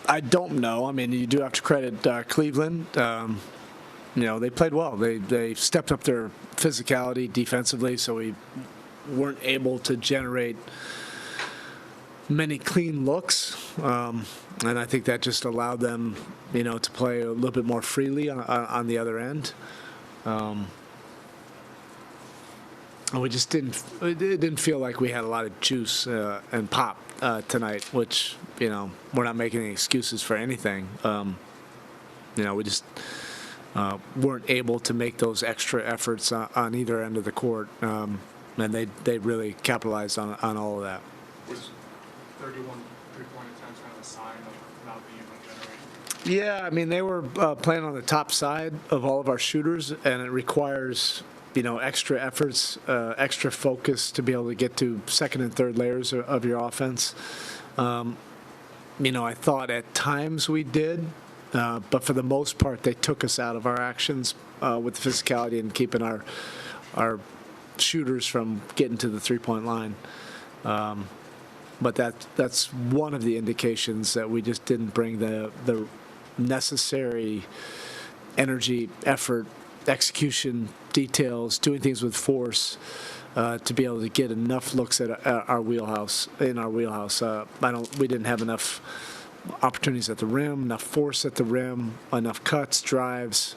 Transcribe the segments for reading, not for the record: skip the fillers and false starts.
I don't know. I mean, you do have to credit Cleveland. They played well. They stepped up their physicality defensively, so we weren't able to generate many clean looks. And I think that just allowed them, to play a little bit more freely on the other end. And we just it didn't feel like we had a lot of juice and pop tonight, which, we're not making any excuses for anything. We just weren't able to make those extra efforts on either end of the court. And they really capitalized on all of that. Was 31 three-point attempts kind of a sign of not being able to generate? Yeah, I mean, they were playing on the top side of all of our shooters, and it requires, extra efforts, extra focus to be able to get to second and third layers of your offense. I thought at times we did, but for the most part, they took us out of our actions with the physicality and keeping our shooters from getting to the three-point line. But that's one of the indications that we just didn't bring the necessary energy, effort, execution, details, doing things with force to be able to get enough looks at our wheelhouse. We didn't have enough opportunities at the rim, enough force at the rim, enough cuts, drives,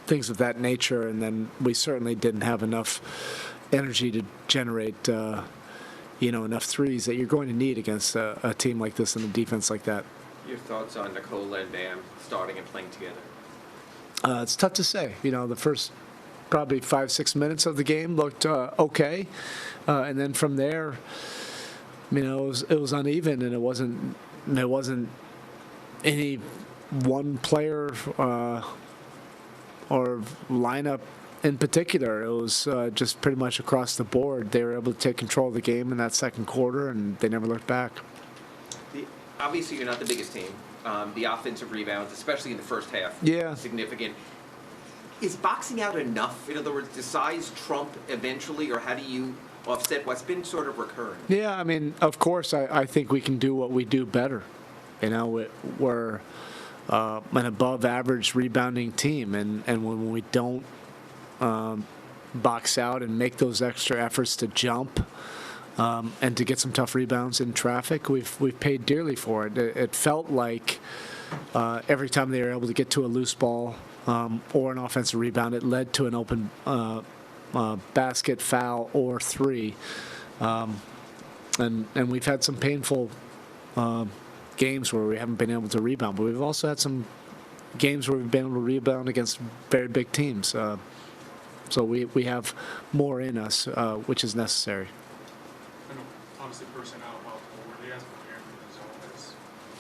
things of that nature. And then we certainly didn't have enough energy to generate enough threes that you're going to need against a team like this and a defense like that. Your thoughts on Nikola and Bam starting and playing together? It's tough to say. The first probably 5-6 minutes of the game looked okay, and then from there, it was uneven, and it wasn't any one player or lineup in particular. It was just pretty much across the board. They were able to take control of the game in that second quarter, and they never looked back. Obviously, you're not the biggest team. The offensive rebounds, especially in the first half, significant. Is boxing out enough? In other words, does size trump eventually, or how do you offset what's been sort of recurring? Yeah, I mean, of course, I think we can do what we do better. We're an above-average rebounding team, and when we don't box out and make those extra efforts to jump and to get some tough rebounds in traffic, we've paid dearly for it. It felt like every time they were able to get to a loose ball or an offensive rebound, it led to an open basket, foul, or three. And we've had some painful games where we haven't been able to rebound, but we've also had some games where we've been able to rebound against very big teams. So we have more in us, which is necessary. Obviously, personnel help. Were they as prepared for the zone as?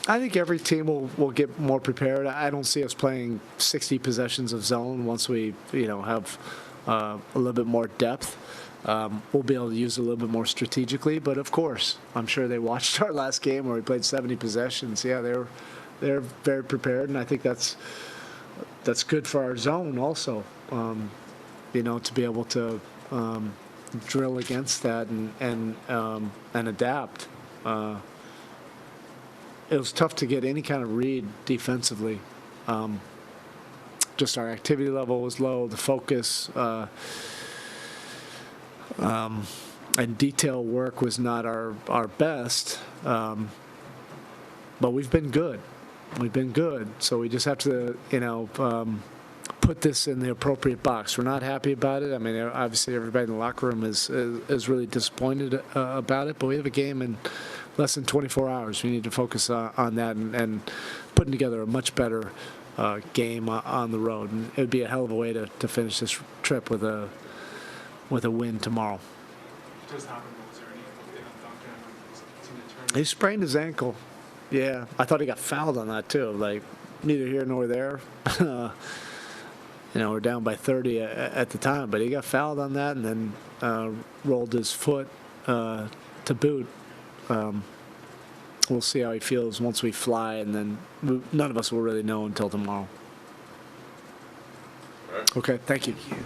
I think every team will get more prepared. I don't see us playing 60 possessions of zone once we have a little bit more depth. We'll be able to use it a little bit more strategically. But of course, I'm sure they watched our last game where we played 70 possessions. Yeah, they're very prepared, and I think that's good for our zone also. To be able to drill against that and adapt. It was tough to get any kind of read defensively. Just our activity level was low, the focus and detail work was not our best. But we've been good. So we just have to, put this in the appropriate box. We're not happy about it. I mean, obviously everybody in the locker room is really disappointed about it, but we have a game in less than 24 hours. We need to focus on that and putting together a much better game on the road. And it would be a hell of a way to finish this trip with a win tomorrow. It just happened. Was there any update on Duncan? He sprained his ankle. Yeah, I thought he got fouled on that too. Like, neither here nor there. We're down by 30 at the time, but he got fouled on that and then rolled his foot to boot. We'll see how he feels once we fly, and then none of us will really know until tomorrow. All right. Okay, thank you. Thank you.